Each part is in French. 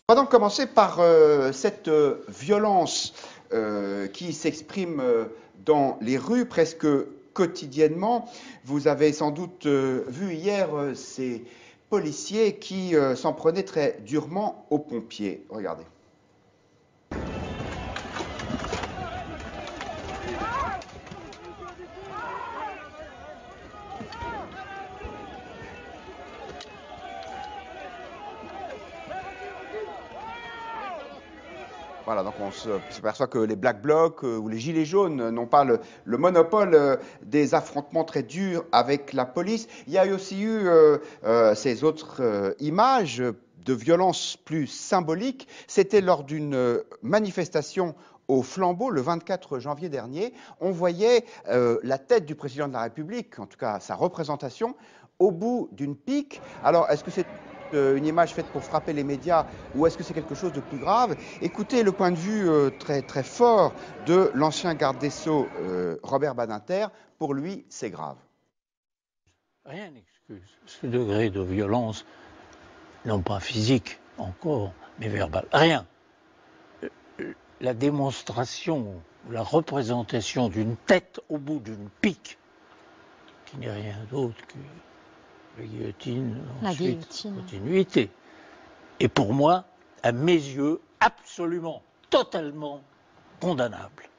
On va donc commencer par cette violence qui s'exprime dans les rues presque quotidiennement. Vous avez sans doute vu hier ces policiers qui s'en prenaient très durement aux pompiers. Regardez. Voilà, donc on s'aperçoit que les Black Blocs ou les Gilets jaunes n'ont pas le monopole des affrontements très durs avec la police. Il y a aussi eu ces autres images de violence plus symboliques. C'était lors d'une manifestation au Flambeau le 24 janvier dernier. On voyait la tête du président de la République, en tout cas sa représentation, au bout d'une pique. Alors, est-ce que c'est une image faite pour frapper les médias ou est-ce que c'est quelque chose de plus grave? Écoutez le point de vue très, très fort de l'ancien garde des Sceaux, Robert Badinter. Pour lui, c'est grave. Rien n'excuse ce degré de violence, non pas physique encore, mais verbale. Rien. La démonstration, la représentation d'une tête au bout d'une pique, qui n'est rien d'autre que la guillotine, ensuite continuité, est pour moi, à mes yeux, absolument, totalement condamnable.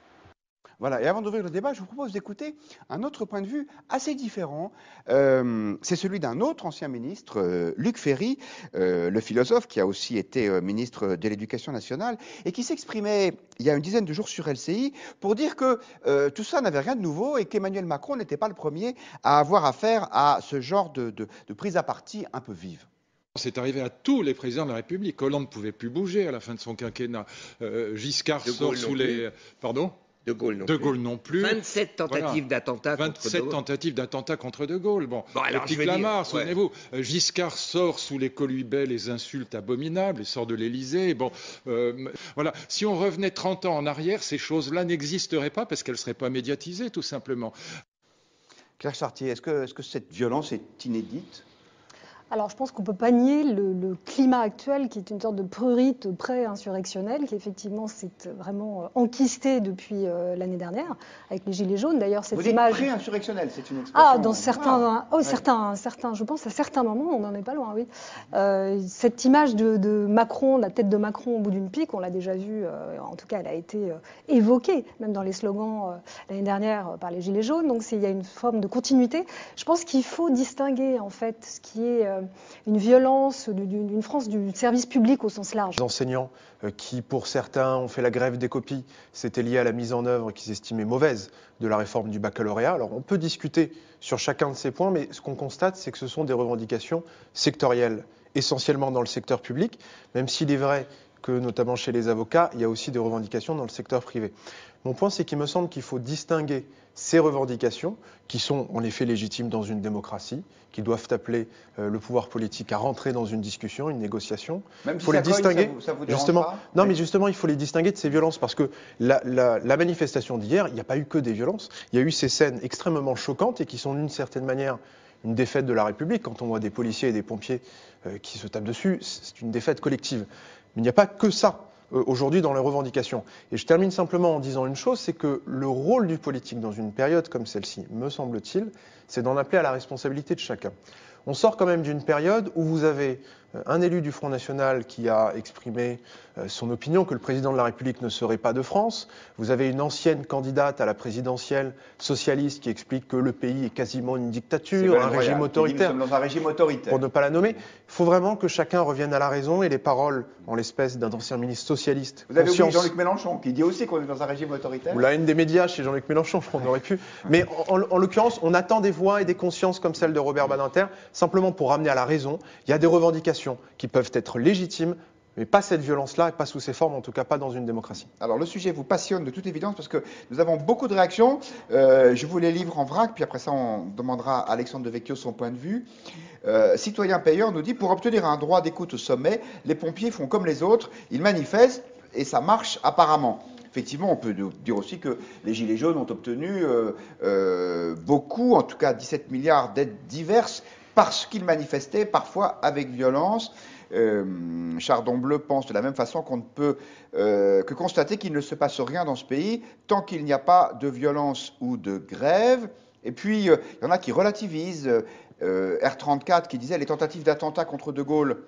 Voilà, et avant d'ouvrir le débat, je vous propose d'écouter un autre point de vue assez différent. C'est celui d'un autre ancien ministre, Luc Ferry, le philosophe qui a aussi été ministre de l'Éducation nationale et qui s'exprimait il y a une dizaine de jours sur LCI pour dire que tout ça n'avait rien de nouveau et qu'Emmanuel Macron n'était pas le premier à avoir affaire à ce genre de prise à partie un peu vive. C'est arrivé à tous les présidents de la République. Hollande ne pouvait plus bouger à la fin de son quinquennat. Giscard sort sous les... Pardon ? De Gaulle non plus. 27 tentatives d'attentat contre De Gaulle. 27 tentatives d'attentat contre De Gaulle. Bon alors, et puis Clamart, souvenez-vous. Giscard sort sous les colubets, les insultes abominables, il sort de l'Élysée. Bon, voilà. Si on revenait 30 ans en arrière, ces choses-là n'existeraient pas parce qu'elles ne seraient pas médiatisées, tout simplement. Claire Chartier, est-ce que cette violence est inédite ? Alors, je pense qu'on ne peut pas nier le climat actuel qui est une sorte de prurite pré-insurrectionnel qui, effectivement, s'est vraiment enquisté depuis l'année dernière avec les Gilets jaunes. D'ailleurs, cette image. Pré-insurrectionnel, c'est une expression. Ah, dans certains. Oh, ouais. certains. Je pense à certains moments, on n'en est pas loin, oui. Cette image de Macron, la tête de Macron au bout d'une pique, on l'a déjà vue. En tout cas, elle a été évoquée, même dans les slogans l'année dernière par les Gilets jaunes. Donc, il y a une forme de continuité. Je pense qu'il faut distinguer, en fait, ce qui est une violence d'une France du service public au sens large. Les enseignants qui, pour certains, ont fait la grève des copies, c'était lié à la mise en œuvre qu'ils estimaient mauvaise de la réforme du baccalauréat. Alors on peut discuter sur chacun de ces points, mais ce qu'on constate, c'est que ce sont des revendications sectorielles, essentiellement dans le secteur public, même s'il est vrai que, notamment chez les avocats, il y a aussi des revendications dans le secteur privé. Mon point, c'est qu'il me semble qu'il faut distinguer ces revendications, qui sont en effet légitimes dans une démocratie, qui doivent appeler le pouvoir politique à rentrer dans une discussion, une négociation. Même si ça distinguer. Ça vous justement, pas non, oui. Mais justement, il faut les distinguer de ces violences, parce que la manifestation d'hier, il n'y a pas eu que des violences. Il y a eu ces scènes extrêmement choquantes et qui sont d'une certaine manière une défaite de la République. Quand on voit des policiers et des pompiers qui se tapent dessus, c'est une défaite collective. Mais il n'y a pas que ça aujourd'hui dans les revendications. Et je termine simplement en disant une chose, c'est que le rôle du politique dans une période comme celle-ci, me semble-t-il, c'est d'en appeler à la responsabilité de chacun. On sort quand même d'une période où vous avez un élu du Front National qui a exprimé son opinion que le président de la République ne serait pas de France. Vous avez une ancienne candidate à la présidentielle socialiste qui explique que le pays est quasiment une dictature, un régime autoritaire. Nous sommes dans un régime autoritaire. Pour ne pas la nommer. Il faut vraiment que chacun revienne à la raison et les paroles, en l'espèce d'un ancien ministre socialiste. Vous avez oublié Jean-Luc Mélenchon qui dit aussi qu'on est dans un régime autoritaire. Ou la haine des médias chez Jean-Luc Mélenchon, on aurait pu. Mais en l'occurrence, on attend des voix et des consciences comme celle de Robert Badinter, simplement pour ramener à la raison. Il y a des revendications qui peuvent être légitimes, mais pas cette violence-là, et pas sous ces formes, en tout cas pas dans une démocratie. Alors le sujet vous passionne de toute évidence parce que nous avons beaucoup de réactions. Je vous les livre en vrac, puis après ça on demandera à Alexandre Devecchio son point de vue. Citoyen payeur nous dit, pour obtenir un droit d'écoute au sommet, les pompiers font comme les autres, ils manifestent et ça marche apparemment. Effectivement, on peut dire aussi que les Gilets jaunes ont obtenu beaucoup, en tout cas 17 milliards d'aides diverses, parce qu'ils manifestaient parfois avec violence. Chardon-Bleu pense de la même façon qu'on ne peut que constater qu'il ne se passe rien dans ce pays tant qu'il n'y a pas de violence ou de grève. Et puis, il y en a qui relativisent. R34 qui disait les tentatives d'attentat contre De Gaulle,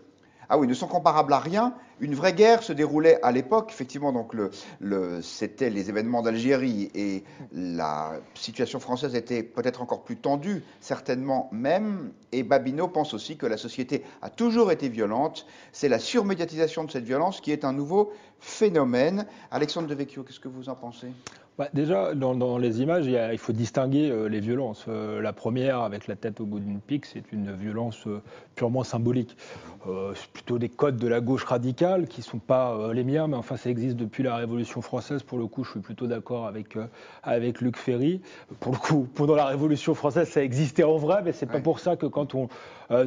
ah oui, ne sont comparables à rien. Une vraie guerre se déroulait à l'époque. Effectivement, donc c'était les événements d'Algérie et la situation française était peut-être encore plus tendue, certainement même. Et Babineau pense aussi que la société a toujours été violente. C'est la surmédiatisation de cette violence qui est un nouveau phénomène. Alexandre Devecchio, qu'est-ce que vous en pensez ? Déjà, dans les images, il faut distinguer les violences. La première, avec la tête au bout d'une pique, c'est une violence purement symbolique. C'est plutôt des codes de la gauche radicale qui ne sont pas les miens, mais enfin, ça existe depuis la Révolution française. Pour le coup, je suis plutôt d'accord avec Luc Ferry. Pour le coup, pendant la Révolution française, ça existait en vrai, mais c'est pas pour ça que quand on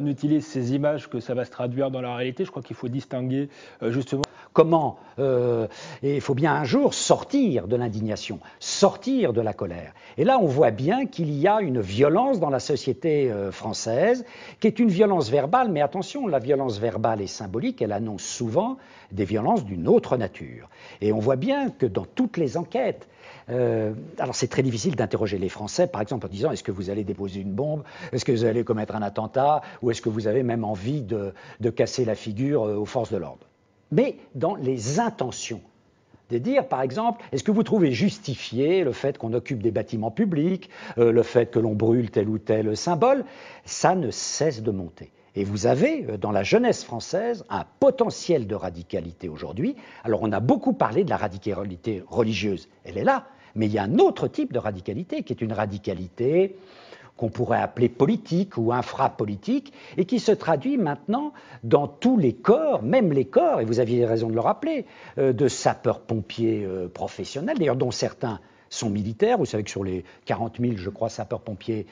utilise ces images que ça va se traduire dans la réalité. Je crois qu'il faut distinguer justement. Comment et il faut bien un jour sortir de l'indignation, sortir de la colère. Et là, on voit bien qu'il y a une violence dans la société française, qui est une violence verbale, mais attention, la violence verbale et symbolique, elle annonce souvent des violences d'une autre nature. Et on voit bien que dans toutes les enquêtes, alors c'est très difficile d'interroger les Français, par exemple en disant est-ce que vous allez déposer une bombe, est-ce que vous allez commettre un attentat, ou est-ce que vous avez même envie de casser la figure aux forces de l'ordre. Mais dans les intentions, de dire par exemple, est-ce que vous trouvez justifié le fait qu'on occupe des bâtiments publics, le fait que l'on brûle tel ou tel symbole, ça ne cesse de monter. Et vous avez, dans la jeunesse française, un potentiel de radicalité aujourd'hui. Alors on a beaucoup parlé de la radicalité religieuse, elle est là, mais il y a un autre type de radicalité qui est une radicalité qu'on pourrait appeler politique ou infrapolitique, et qui se traduit maintenant dans tous les corps, même les corps, et vous aviez raison de le rappeler, de sapeurs-pompiers professionnels, d'ailleurs dont certains sont militaires. Vous savez que sur les 40 000, je crois, sapeurs-pompiers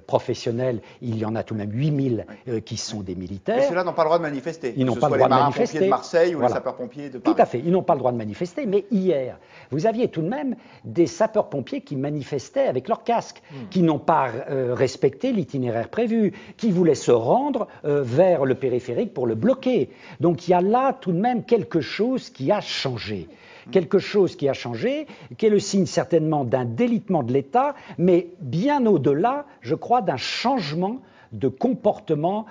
professionnels, il y en a tout de même 8 000 qui sont des militaires. Et ceux-là n'ont pas le droit de manifester. Ils n'ont pas le droit de manifester. Les marins-pompiers de Marseille ou les sapeurs-pompiers de Paris. Tout à fait, ils n'ont pas le droit de manifester, mais hier, vous aviez tout de même des sapeurs-pompiers qui manifestaient avec leur casque, qui n'ont pas respecté l'itinéraire prévu, qui voulaient se rendre vers le périphérique pour le bloquer. Donc il y a là tout de même quelque chose qui a changé. Quelque chose qui a changé, qui est le signe certainement d'un délitement de l'État, mais bien au-delà, je crois, d'un changement de comportement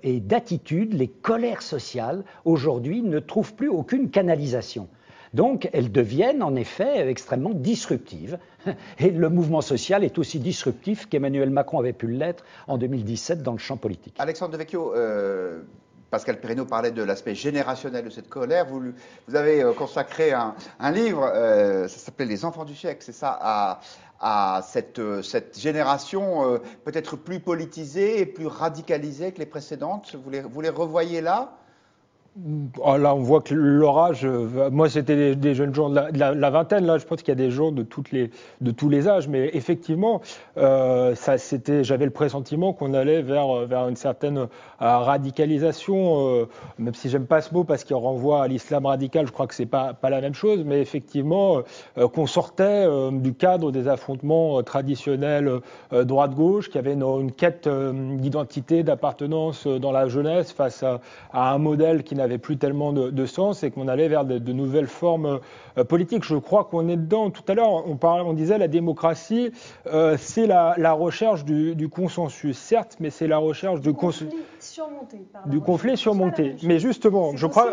et d'attitude. Les colères sociales, aujourd'hui, ne trouvent plus aucune canalisation. Donc, elles deviennent en effet extrêmement disruptives. Et le mouvement social est aussi disruptif qu'Emmanuel Macron avait pu l'être en 2017 dans le champ politique. Alexandre Devecchio, Pascal Perrineau parlait de l'aspect générationnel de cette colère. Vous avez consacré un livre, ça s'appelait Les enfants du siècle, c'est ça, à cette génération peut-être plus politisée et plus radicalisée que les précédentes. Vous les revoyez là ? Là, on voit que l'orage, moi c'était des jeunes gens de la vingtaine, là je pense qu'il y a des gens de tous les âges, mais effectivement, j'avais le pressentiment qu'on allait vers une certaine radicalisation, même si j'aime pas ce mot parce qu'il renvoie à l'islam radical, je crois que c'est pas la même chose, mais effectivement, qu'on sortait du cadre des affrontements traditionnels droite-gauche, qu'il y avait une quête d'identité, d'appartenance dans la jeunesse face à un modèle qui n'avait plus tellement de sens et qu'on allait vers de nouvelles formes politiques. Je crois qu'on est dedans. Tout à l'heure, on disait la démocratie, c'est la recherche du consensus, certes, mais c'est la recherche du conflit surmonté. Mais justement, je crois